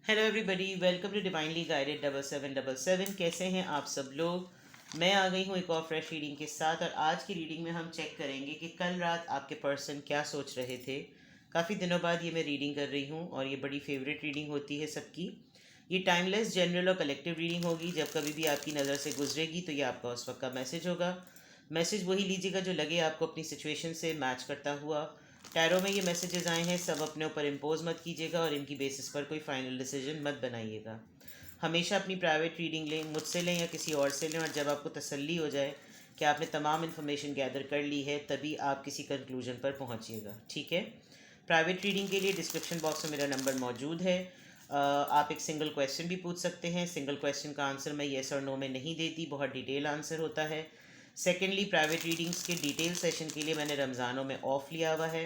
Hello everybody, welcome to divinely guided 7777। कैसे हैं आप सब लोग। मैं आ गई हूँ एक और फ्रेश रीडिंग के साथ। और आज की रीडिंग में हम चेक करेंगे कि कल रात आपके पर्सन क्या सोच रहे थे। काफ़ी दिनों बाद ये मैं रीडिंग कर रही हूँ और ये बड़ी फेवरेट रीडिंग होती है सबकी। ये टाइमलेस, जनरल और कलेक्टिव रीडिंग होगी। जब कभी भी आपकी नज़र से गुजरेगी तो ये आपका उस वक्त का मैसेज होगा। मैसेज वही लीजिएगा जो लगे आपको अपनी सिचुएशन से मैच करता हुआ। टैरो में ये मैसेजेस आए हैं, सब अपने ऊपर इम्पोज मत कीजिएगा और इनकी बेसिस पर कोई फाइनल डिसीजन मत बनाइएगा। हमेशा अपनी प्राइवेट रीडिंग लें, मुझसे लें या किसी और से लें, और जब आपको तसल्ली हो जाए कि आपने तमाम इन्फॉर्मेशन गैदर कर ली है तभी आप किसी कंक्लूजन पर पहुंचिएगा, ठीक है। प्राइवेट रीडिंग के लिए डिस्क्रिप्शन बॉक्स में मेरा नंबर मौजूद है। आप एक सिंगल क्वेश्चन भी पूछ सकते हैं। सिंगल क्वेश्चन का आंसर मैं येस और नो में नहीं देती, बहुत डिटेल आंसर होता है। सेकेंडली, प्राइवेट रीडिंग्स के डिटेल सेशन के लिए मैंने रमज़ानों में ऑफ लिया हुआ है,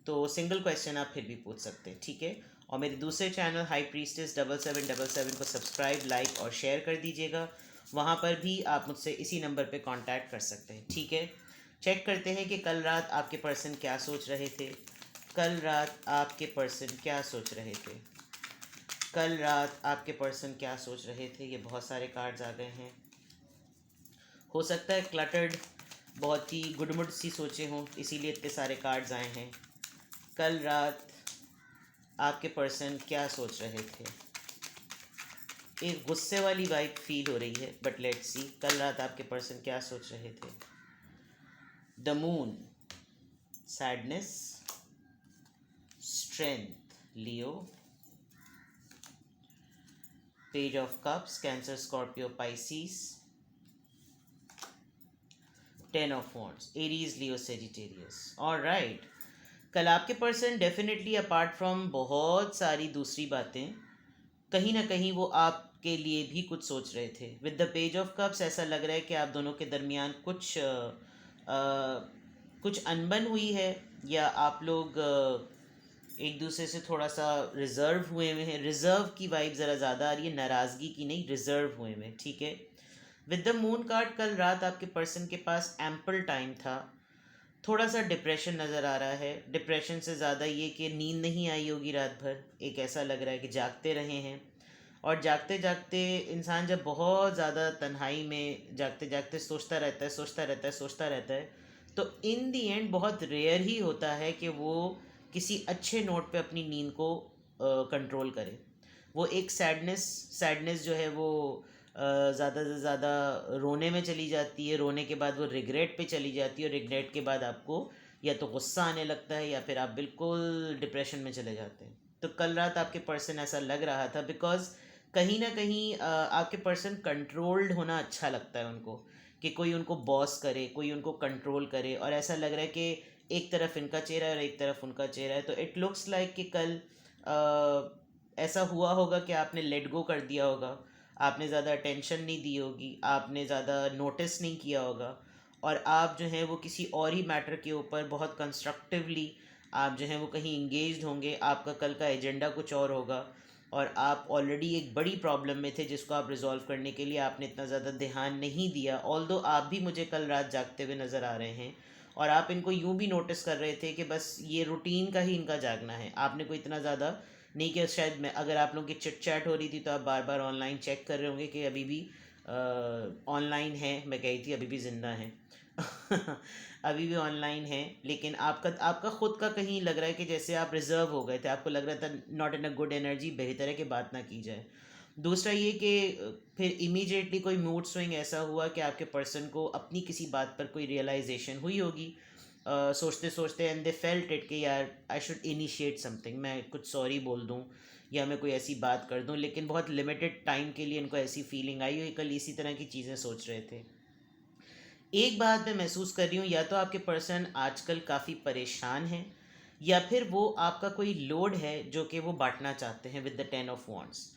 तो सिंगल क्वेश्चन आप फिर भी पूछ सकते हैं, ठीक है। और मेरे दूसरे चैनल हाई प्रीस्टेस 7777 को सब्सक्राइब, लाइक और शेयर कर दीजिएगा। वहाँ पर भी आप मुझसे इसी नंबर पे कांटेक्ट कर सकते हैं, ठीक है। चेक करते हैं कि कल रात आपके पर्सन क्या सोच रहे थे। कल रात आपके पर्सन क्या सोच रहे थे। कल रात आपके पर्सन क्या सोच रहे थे। ये बहुत सारे कार्ड्स आ गए हैं। हो सकता है क्लटर्ड, बहुत ही गुडमुड सी सोचे हों, इसीलिए इतने सारे कार्ड्स आए हैं। कल रात आपके पर्सन क्या सोच रहे थे। एक गुस्से वाली वाइब फील हो रही है, बट लेट्स सी कल रात आपके पर्सन क्या सोच रहे थे। The moon, sadness, strength Leo, page of cups cancer Scorpio Pisces, 10 of wands Aries Leo Sagittarius. Alright, कल आपके पर्सन डेफिनेटली अपार्ट फ्रॉम बहुत सारी दूसरी बातें, कहीं ना कहीं वो आपके लिए भी कुछ सोच रहे थे। With the page of cups ऐसा लग रहा है कि आप दोनों के दरमियान कुछ अनबन हुई है, या आप लोग एक दूसरे से थोड़ा सा रिजर्व हुए हैं। रिजर्व की वाइब ज़रा ज़्यादा आ रही है, नाराज़गी की नहीं, रिजर्व हुए हैं, ठीक है। विद द मून कार्ड, कल रात आपके पर्सन के पास एम्पल टाइम था। थोड़ा सा डिप्रेशन नज़र आ रहा है। डिप्रेशन से ज़्यादा ये कि नींद नहीं आई होगी रात भर। एक ऐसा लग रहा है कि जागते रहे हैं, और जागते जागते इंसान जब बहुत ज़्यादा तन्हाई में जागते जागते सोचता रहता है, सोचता रहता है, सोचता रहता है, तो इन दी एंड बहुत रेयर ही होता है कि वो किसी अच्छे नोट पे अपनी नींद को कंट्रोल करे। वो एक सैडनेस सैडनेस जो है वो ज़्यादा से ज़्यादा रोने में चली जाती है। रोने के बाद वो रिग्रेट पे चली जाती है, और रिग्रेट के बाद आपको या तो गुस्सा आने लगता है या फिर आप बिल्कुल डिप्रेशन में चले जाते हैं। तो कल रात आपके पर्सन ऐसा लग रहा था, बिकॉज कहीं ना कहीं आपके पर्सन कंट्रोल्ड होना अच्छा लगता है उनको, कि कोई उनको बॉस करे, कोई उनको कंट्रोल करे। और ऐसा लग रहा है कि एक तरफ इनका चेहरा है और एक तरफ उनका चेहरा है। तो इट लुक्स लाइक कि कल ऐसा हुआ होगा कि आपने लेट गो कर दिया होगा, आपने ज़्यादा अटेंशन नहीं दी होगी, आपने ज़्यादा नोटिस नहीं किया होगा, और आप जो है वो किसी और ही मैटर के ऊपर बहुत कंस्ट्रक्टिवली आप जो है वो कहीं इंगेज्ड होंगे। आपका कल का एजेंडा कुछ और होगा, और आप ऑलरेडी एक बड़ी प्रॉब्लम में थे जिसको आप रिजॉल्व करने के लिए आपने इतना ज़्यादा ध्यान नहीं दिया। ऑल्दो आप भी मुझे कल रात जागते हुए नज़र आ रहे हैं, और आप इनको यूं भी नोटिस कर रहे थे कि बस ये रूटीन का ही इनका जागना है। आपने कोई इतना ज़्यादा नहीं किया। शायद मैं, अगर आप लोगों की चिट चैट हो रही थी तो आप बार बार ऑनलाइन चेक कर रहे होंगे कि अभी भी ऑनलाइन है। मैं कही थी अभी भी ज़िंदा हैं अभी भी ऑनलाइन है, लेकिन आपका आपका ख़ुद का कहीं लग रहा है कि जैसे आप रिजर्व हो गए थे। आपको लग रहा था not in a good energy, बेहतर है कि बात ना की जाए। दूसरा ये कि फिर इमीडिएटली कोई मूड स्विंग ऐसा हुआ कि आपके पर्सन को अपनी किसी बात पर कोई रियलाइजेशन हुई होगी, सोचते सोचते, एंड दे फेल्ट इट कि यार आई शुड इनिशिएट समथिंग, मैं कुछ सॉरी बोल दूं या मैं कोई ऐसी बात कर दूं। लेकिन बहुत लिमिटेड टाइम के लिए इनको ऐसी फीलिंग आई हुई, कल इसी तरह की चीज़ें सोच रहे थे। एक बात मैं महसूस कर रही हूँ, या तो आपके पर्सन आजकल काफ़ी परेशान हैं, या फिर वो आपका कोई लोड है जो कि वो बांटना चाहते हैं। विद द 10 ऑफ वॉन्ड्स,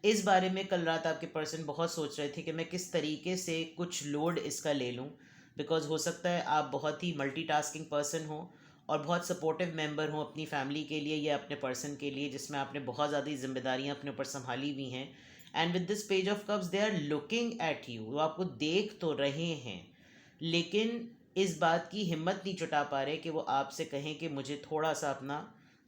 इस बारे में कल रात आपके पर्सन बहुत सोच रहे थे कि मैं किस तरीके से कुछ लोड इसका ले लूँ। बिकॉज हो सकता है आप बहुत ही मल्टीटास्किंग पर्सन हो और बहुत सपोर्टिव मेंबर हो अपनी फैमिली के लिए या अपने पर्सन के लिए, जिसमें आपने बहुत ज़्यादा जिम्मेदारियाँ अपने ऊपर संभाली हुई हैं। And with this page of cups they are looking at you, वो आपको देख तो रहे हैं, लेकिन इस बात की हिम्मत नहीं जुटा पा रहे कि वो आपसे कहें कि मुझे थोड़ा सा अपना,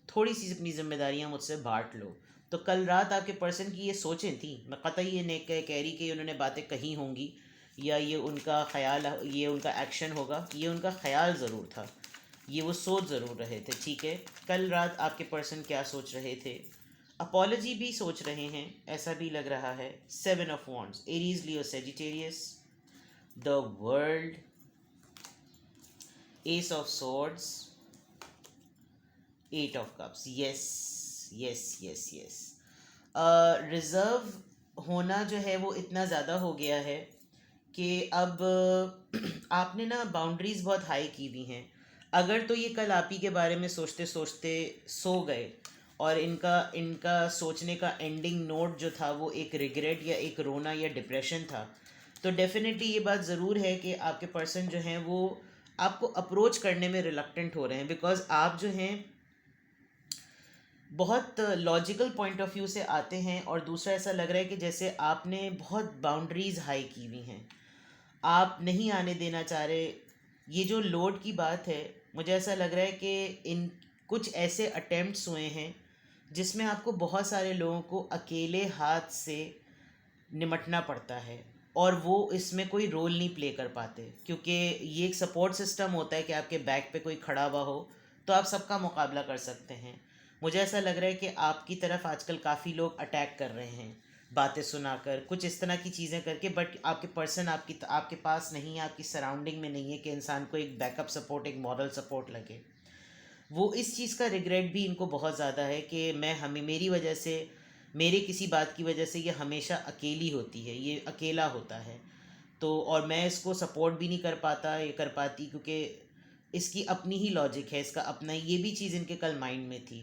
थोड़ी सी अपनी जिम्मेदारियां मुझसे बांट लो, तो कल रात आपके पर्सन की ये सोचें थी, मैं कतई ये नहीं कह रही कि उन्होंने बातें कही होंगी या ये उनका ख्याल, ये उनका एक्शन होगा, ये उनका ख्याल ज़रूर था, ये वो सोच ज़रूर रहे थे, ठीक है। कल रात आपके पर्सन क्या सोच रहे थे? अपॉलजी भी सोच रहे हैं, ऐसा भी लग रहा है। 7 of Wands, Aries, Leo, Sagittarius, the world, Ace of Swords, 8 of Cups। Yes yes yes yes. Reserve होना जो है वो इतना ज़्यादा हो गया है कि अब आपने ना बाउंड्रीज़ बहुत हाई की हुई हैं। अगर तो ये कल आप ही के बारे में सोचते सोचते सो गए और इनका इनका सोचने का एंडिंग नोट जो था वो एक रिग्रेट या एक रोना या डिप्रेशन था, तो डेफिनेटली ये बात ज़रूर है कि आपके पर्सन जो हैं वो आपको अप्रोच करने में रिलक्टेंट हो रहे हैं, बिकॉज आप जो हैं बहुत लॉजिकल पॉइंट ऑफ व्यू से आते हैं, और दूसरा ऐसा लग रहा है कि जैसे आपने बहुत बाउंड्रीज हाई की हुई हैं, आप नहीं आने देना चाह रहे। ये जो लोड की बात है, मुझे ऐसा लग रहा है कि इन कुछ ऐसे अटेम्प्ट्स हुए हैं जिसमें आपको बहुत सारे लोगों को अकेले हाथ से निमटना पड़ता है, और वो इसमें कोई रोल नहीं प्ले कर पाते, क्योंकि ये एक सपोर्ट सिस्टम होता है कि आपके बैक पे कोई खड़ा हुआ हो तो आप सबका मुकाबला कर सकते हैं। मुझे ऐसा लग रहा है कि आपकी तरफ आजकल काफ़ी लोग अटैक कर रहे हैं, बातें सुनाकर, कुछ इस तरह की चीज़ें करके, बट आपके पर्सन आपके पास नहीं है, आपकी सराउंडिंग में नहीं है कि इंसान को एक बैकअप सपोर्ट, एक मॉरल सपोर्ट लगे। वो इस चीज़ का रिग्रेट भी इनको बहुत ज़्यादा है कि मेरी वजह से, मेरे किसी बात की वजह से ये हमेशा अकेली होती है, ये अकेला होता है। तो और मैं इसको सपोर्ट भी नहीं कर पाता, ये कर पाती, क्योंकि इसकी अपनी ही लॉजिक है, इसका अपना, ये भी चीज़ इनके कल माइंड में थी।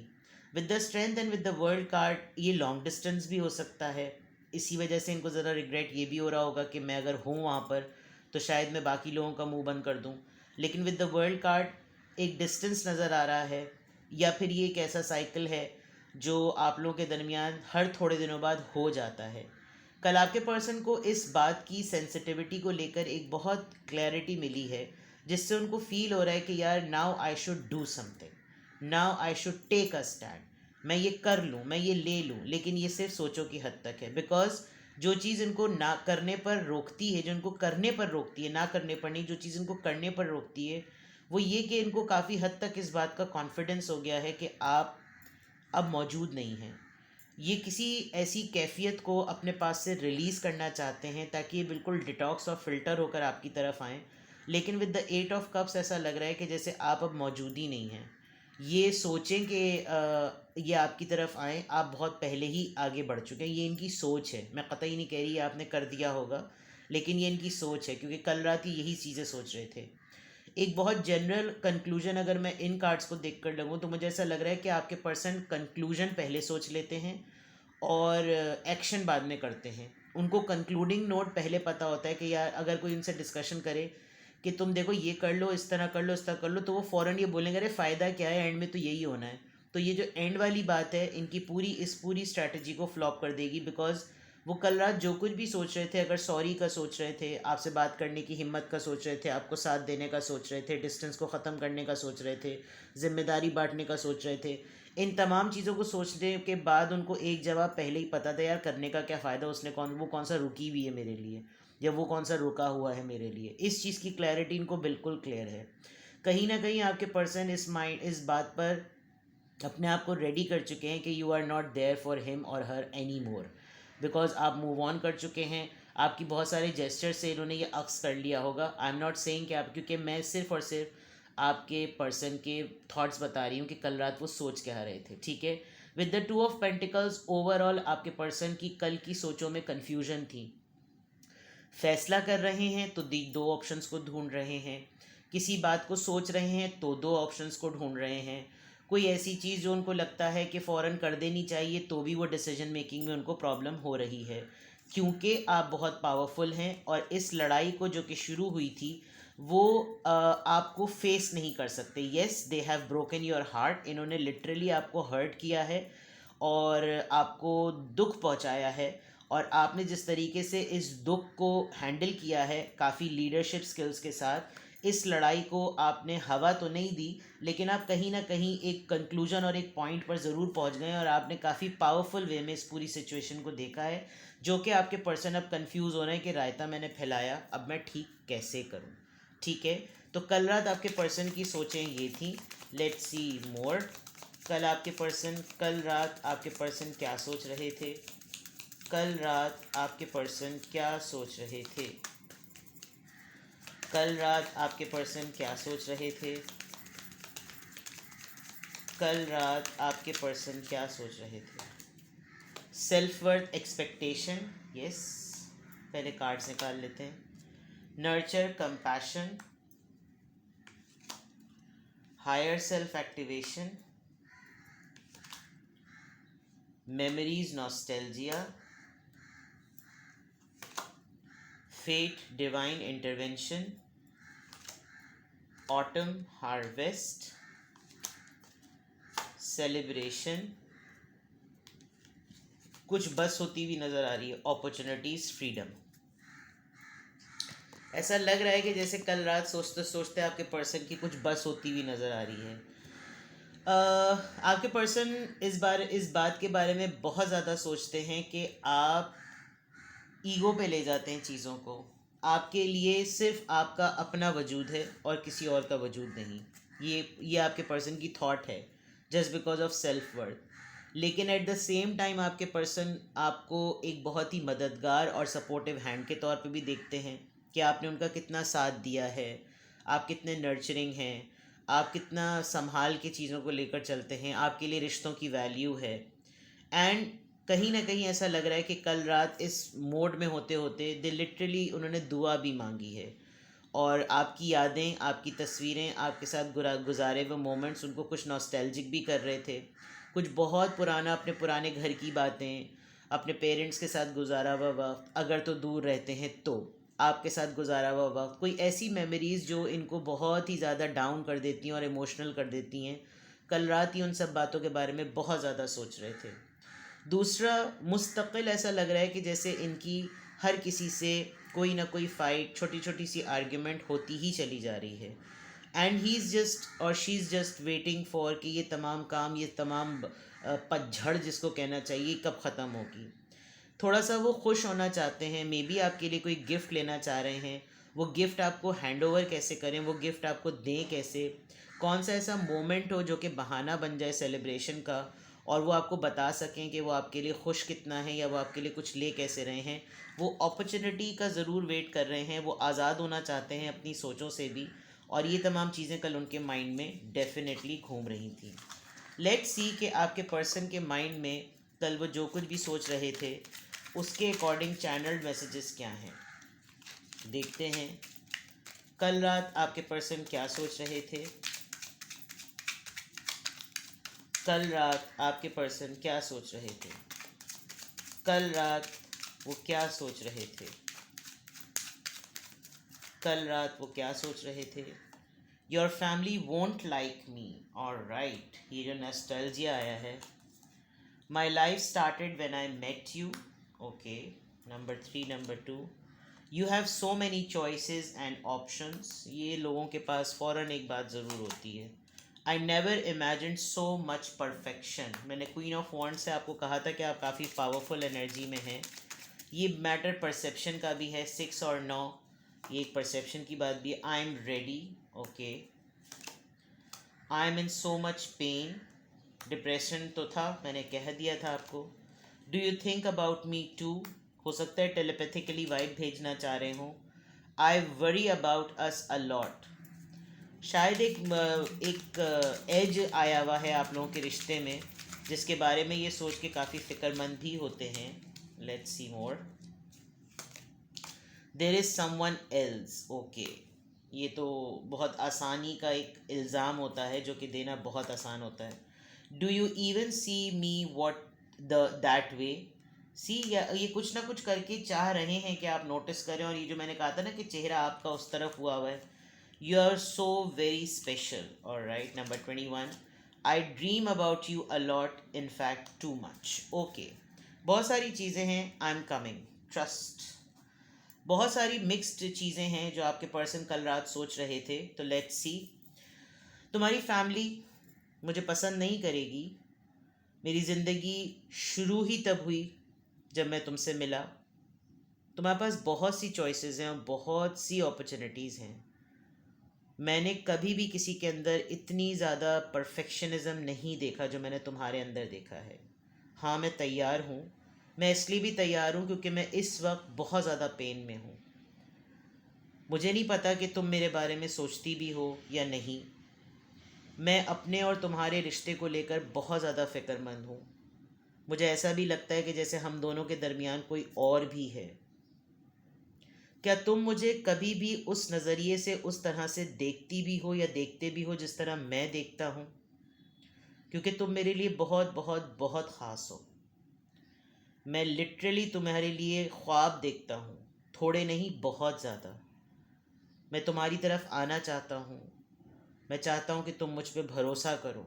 With the strength and with the world card, ये लॉन्ग डिस्टेंस भी हो सकता है, इसी वजह से इनको ज़रा रिग्रेट ये भी हो रहा होगा कि मैं अगर हूँ वहाँ पर तो शायद मैं बाकी लोगों का मुंह बंद कर दूँ। लेकिन विद द वर्ल्ड कार्ड एक डिस्टेंस नज़र आ रहा है, या फिर ये एक ऐसा साइकिल है जो आप लोगों के दरमियान हर थोड़े दिनों बाद हो जाता है। कल आपके पर्सन को इस बात की सेंसिटिविटी को लेकर एक बहुत क्लैरिटी मिली है, जिससे उनको फील हो रहा है कि यार now I should do something, now I should take a stand, मैं ये कर लूँ, मैं ये ले लूँ। लेकिन ये सिर्फ सोचों की हद तक है, बिकॉज जो चीज़ इनको ना करने पर रोकती है, जो इनको करने पर रोकती है, ना करने पर नहीं, जो चीज़ इनको करने पर रोकती है, वो ये कि इनको काफ़ी हद तक इस बात का कॉन्फिडेंस हो गया है कि आप अब मौजूद नहीं हैं। ये किसी ऐसी कैफियत को अपने पास से रिलीज़ करना चाहते हैं ताकि ये बिल्कुल डिटॉक्स और फिल्टर होकर आपकी तरफ आएँ। लेकिन विद द 8 of Cups ऐसा लग रहा है कि जैसे आप अब मौजूद ही नहीं हैं। ये सोचें कि ये आपकी तरफ आएँ, आप बहुत पहले ही आगे बढ़ चुके हैं, ये इनकी सोच है। मैं कतई नहीं कह रही आपने कर दिया होगा, लेकिन ये इनकी सोच है, क्योंकि कल रात ही यही चीज़ें सोच रहे थे। एक बहुत जनरल कंक्लूजन अगर मैं इन कार्ड्स को देख कर लगूँ तो मुझे ऐसा लग रहा है कि आपके पर्सन कंक्लूजन पहले सोच लेते हैं और एक्शन बाद में करते हैं। उनको कंक्लूडिंग नोट पहले पता होता है कि यार अगर कोई उनसे डिस्कशन करे कि तुम देखो ये कर लो, इस तरह कर लो, इस तरह कर लो, तो वो फ़ौरन ये बोलेंगे अरे फ़ायदा क्या है, एंड में तो यही होना है। तो ये जो एंड वाली बात है इनकी इस पूरी स्ट्रैटेजी को फ्लॉप कर देगी, बिकॉज वो कल रात जो कुछ भी सोच रहे थे, अगर सॉरी का सोच रहे थे, आपसे बात करने की हिम्मत का सोच रहे थे, आपको साथ देने का सोच रहे थे, डिस्टेंस को ख़त्म करने का सोच रहे थे, जिम्मेदारी बांटने का सोच रहे थे, इन तमाम चीज़ों को सोचने के बाद उनको एक जवाब पहले ही पता था, यार करने का क्या फ़ायदा, वो कौन सा रुकी हुई है मेरे लिए, या वो कौन सा रुका हुआ है मेरे लिए। इस चीज़ की क्लैरिटी इनको बिल्कुल क्लियर है। कहीं ना कहीं आपके पर्सन इस बात पर अपने आप को रेडी कर चुके हैं कि you are not there for him और हर एनी मोर, बिकॉज आप मूव ऑन कर चुके हैं। आपकी बहुत सारे जेस्चर से इन्होंने ये अक्स कर लिया होगा। आई एम नॉट सेइंग कि आप, क्योंकि मैं सिर्फ और सिर्फ आपके पर्सन के थॉट्स बता रही हूँ कि कल रात वो सोच क्या रहे थे, ठीक है। With the 2 of Pentacles, overall आपके पर्सन की कल की सोचों में कन्फ्यूजन थी। फैसला कर रहे हैं तो दो ऑप्शंस को ढूंढ रहे हैं, किसी बात को सोच रहे हैं तो दो ऑप्शंस को ढूंढ रहे हैं, कोई ऐसी चीज़ जो उनको लगता है कि फ़ौरन कर देनी चाहिए तो भी वो डिसीजन मेकिंग में उनको प्रॉब्लम हो रही है, क्योंकि आप बहुत पावरफुल हैं और इस लड़ाई को जो कि शुरू हुई थी वो आपको फेस नहीं कर सकते। Yes, they have broken your heart, इन्होंने लिटरली आपको हर्ट किया है और आपको दुख पहुंचाया है, और आपने जिस तरीके से इस दुख को हैंडल किया है काफ़ी लीडरशिप स्किल्स के साथ, इस लड़ाई को आपने हवा तो नहीं दी, लेकिन आप कहीं ना कहीं एक कंक्लूजन और एक पॉइंट पर ज़रूर पहुंच गए और आपने काफ़ी पावरफुल वे में इस पूरी सिचुएशन को देखा है, जो कि आपके पर्सन अब कंफ्यूज हो रहे हैं कि रायता मैंने फैलाया, अब मैं ठीक कैसे करूं। ठीक है, तो कल रात आपके पर्सन की सोचें ये थी। लेट्स सी मोर। कल रात आपके पर्सन क्या सोच रहे थे? कल रात आपके पर्सन क्या सोच रहे थे? कल रात आपके पर्सन क्या सोच रहे थे? कल रात आपके पर्सन क्या सोच रहे थे? सेल्फ वर्थ एक्सपेक्टेशन, यस, पहले कार्ड्स निकाल लेते हैं। Nurture compassion, higher self activation, memories nostalgia, fate divine intervention, autumn harvest, celebration, कुछ बस होती हुई नज़र आ रही है, अपॉर्चुनिटीज़, फ्रीडम। ऐसा लग रहा है कि जैसे कल रात सोचते सोचते आपके पर्सन की कुछ बस होती हुई नज़र आ रही है। आपके पर्सन इस बात के बारे में बहुत ज़्यादा सोचते हैं कि आप ईगो पे ले जाते हैं चीज़ों को। आपके लिए सिर्फ आपका अपना वजूद है और किसी और का वजूद नहीं। ये आपके पर्सन की थॉट है, just because of self worth. लेकिन एट द सेम टाइम आपके पर्सन आपको एक बहुत ही मददगार और सपोर्टिव हैंड के तौर पे भी देखते हैं कि आपने उनका कितना साथ दिया है, आप कितने नर्चरिंग हैं, आप कितना संभाल के चीज़ों को लेकर चलते हैं, आपके लिए रिश्तों की वैल्यू है। एंड कहीं ना कहीं ऐसा लग रहा है कि कल रात इस मोड में होते होते दे लिटरली उन्होंने दुआ भी मांगी है, और आपकी यादें, आपकी तस्वीरें, आपके साथ गुजारे हुए मोमेंट्स उनको कुछ नॉस्टैल्जिक भी कर रहे थे। कुछ बहुत पुराना, अपने पुराने घर की बातें, अपने पेरेंट्स के साथ गुजारा हुआ वक्त, अगर तो दूर रहते हैं तो आपके साथ गुजारा हुआ वक्त, कोई ऐसी मेमोरीज़ जो इनको बहुत ही ज़्यादा डाउन कर देती हैं और इमोशनल कर देती हैं। कल रात ही उन सब बातों के बारे में बहुत ज़्यादा सोच रहे थे। दूसरा, मुस्तकिल ऐसा लग रहा है कि जैसे इनकी हर किसी से कोई ना कोई फ़ाइट, छोटी छोटी सी आर्ग्यूमेंट होती ही चली जा रही है। एंड ही इज़ जस्ट और she is just waiting for कि ये तमाम काम, ये तमाम पतझड़ जिसको कहना चाहिए, कब ख़त्म होगी। थोड़ा सा वो खुश होना चाहते हैं, मे बी आपके लिए कोई गिफ्ट लेना चाह रहे हैं। वो गिफ्ट आपको हैंड ओवर कैसे करें, वो गिफ्ट आपको दें कैसे, कौन सा ऐसा मोमेंट हो जो कि बहाना बन जाए सेलिब्रेशन का, और वो आपको बता सकें कि वो आपके लिए खुश कितना है या वो आपके लिए कुछ ले कैसे रहे हैं। वो अपॉर्चुनिटी का ज़रूर वेट कर रहे हैं, वो आज़ाद होना चाहते हैं अपनी सोचों से भी, और ये तमाम चीज़ें कल उनके माइंड में डेफिनेटली घूम रही थी। लेट्स सी कि आपके पर्सन के माइंड में कल वो जो कुछ भी सोच रहे थे उसके अकॉर्डिंग चैनल्ड मैसेजेस क्या हैं, देखते हैं। कल रात आपके पर्सन क्या सोच रहे थे? कल रात आपके पर्सन क्या सोच रहे थे? कल रात वो क्या सोच रहे थे? कल रात वो क्या सोच रहे थे? Your family won't like me, alright, ये जो नॉस्टैल्जिया आया है। My life started when I met you, okay. Number 3, number 2, you have so many choices and options, ये लोगों के पास फ़ौरन एक बात ज़रूर होती है। I never imagine so much perfection, मैंने क्वीन ऑफ वॉन्ड से आपको कहा था कि आप काफ़ी पावरफुल एनर्जी में हैं। ये मैटर परसेप्शन का भी है, 6 और 9, ये एक परसेप्शन की बात भी है। I am ready, okay. I am in so much pain, depression तो था, मैंने कह दिया था आपको। Do you think about me too, हो सकता है टेलीपैथिकली वाइब भेजना चाह रहे हों। I worry about us a lot, शायद एक एज आया हुआ है आप लोगों के रिश्ते में, जिसके बारे में ये सोच के काफ़ी फ़िक्रमंद भी होते हैं। Let's see more. There is someone else, okay. ये तो बहुत आसानी का एक इल्ज़ाम होता है जो कि देना बहुत आसान होता है। Do you even see me what that way, see, ये कुछ ना कुछ करके चाह रहे हैं कि आप नोटिस करें, और ये जो मैंने कहा था ना कि चेहरा आपका उस तरफ हुआ हुआ है। You are so very special. Alright, number 21. I dream about you a lot, in fact, too much. Okay. बहुत सारी चीज़ें हैं. I'm coming. Trust. बहुत सारी मिक्स्ड चीज़ें हैं जो आपके पर्सन कल रात सोच रहे थे, तो लेट्स सी। तुम्हारी फैमिली मुझे पसंद नहीं करेगी। मेरी ज़िंदगी शुरू ही तब हुई जब मैं तुमसे मिला। तुम्हारे पास बहुत सी चॉइसेस हैं और बहुत सी अपॉर्चुनिटीज़ हैं। मैंने कभी भी किसी के अंदर इतनी ज़्यादा परफेक्शनिज्म नहीं देखा जो मैंने तुम्हारे अंदर देखा है। हाँ, मैं तैयार हूँ। मैं इसलिए भी तैयार हूँ क्योंकि मैं इस वक्त बहुत ज़्यादा पेन में हूँ। मुझे नहीं पता कि तुम मेरे बारे में सोचती भी हो या नहीं। मैं अपने और तुम्हारे रिश्ते को लेकर बहुत ज़्यादा फ़िक्रमंद हूँ। मुझे ऐसा भी लगता है कि जैसे हम दोनों के दरमियान कोई और भी है। क्या तुम मुझे कभी भी उस नज़रिए से उस तरह से देखती भी हो या देखते भी हो जिस तरह मैं देखता हूँ? क्योंकि तुम मेरे लिए बहुत बहुत बहुत ख़ास हो। मैं लिटरली तुम्हारे लिए ख्वाब देखता हूँ, थोड़े नहीं बहुत ज़्यादा। मैं तुम्हारी तरफ आना चाहता हूँ। मैं चाहता हूँ कि तुम मुझ पे भरोसा करो।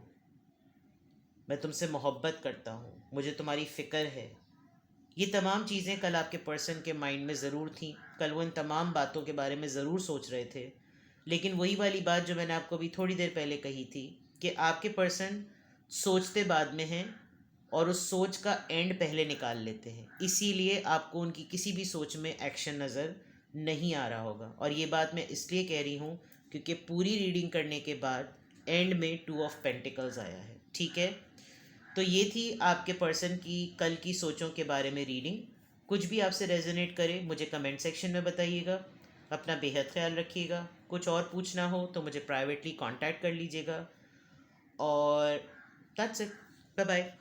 मैं तुमसे मोहब्बत करता हूँ, मुझे तुम्हारी फ़िक्र है। ये तमाम चीज़ें कल आपके पर्सन के माइंड में ज़रूर थी। कल वो इन तमाम बातों के बारे में ज़रूर सोच रहे थे। लेकिन वही वाली बात जो मैंने आपको अभी थोड़ी देर पहले कही थी कि आपके पर्सन सोचते बाद में हैं और उस सोच का एंड पहले निकाल लेते हैं। इसीलिए आपको उनकी किसी भी सोच में एक्शन नज़र नहीं आ रहा होगा। और ये बात मैं इसलिए कह रही हूँ क्योंकि पूरी रीडिंग करने के बाद एंड में 2 ऑफ पेंटिकल्स आया है। ठीक है, तो ये थी आपके पर्सन की कल की सोचों के बारे में रीडिंग। कुछ भी आपसे रेजोनेट करे मुझे कमेंट सेक्शन में बताइएगा। अपना बेहद ख्याल रखिएगा। कुछ और पूछना हो तो मुझे प्राइवेटली कांटेक्ट कर लीजिएगा। और दैट्स इट। Bye bye.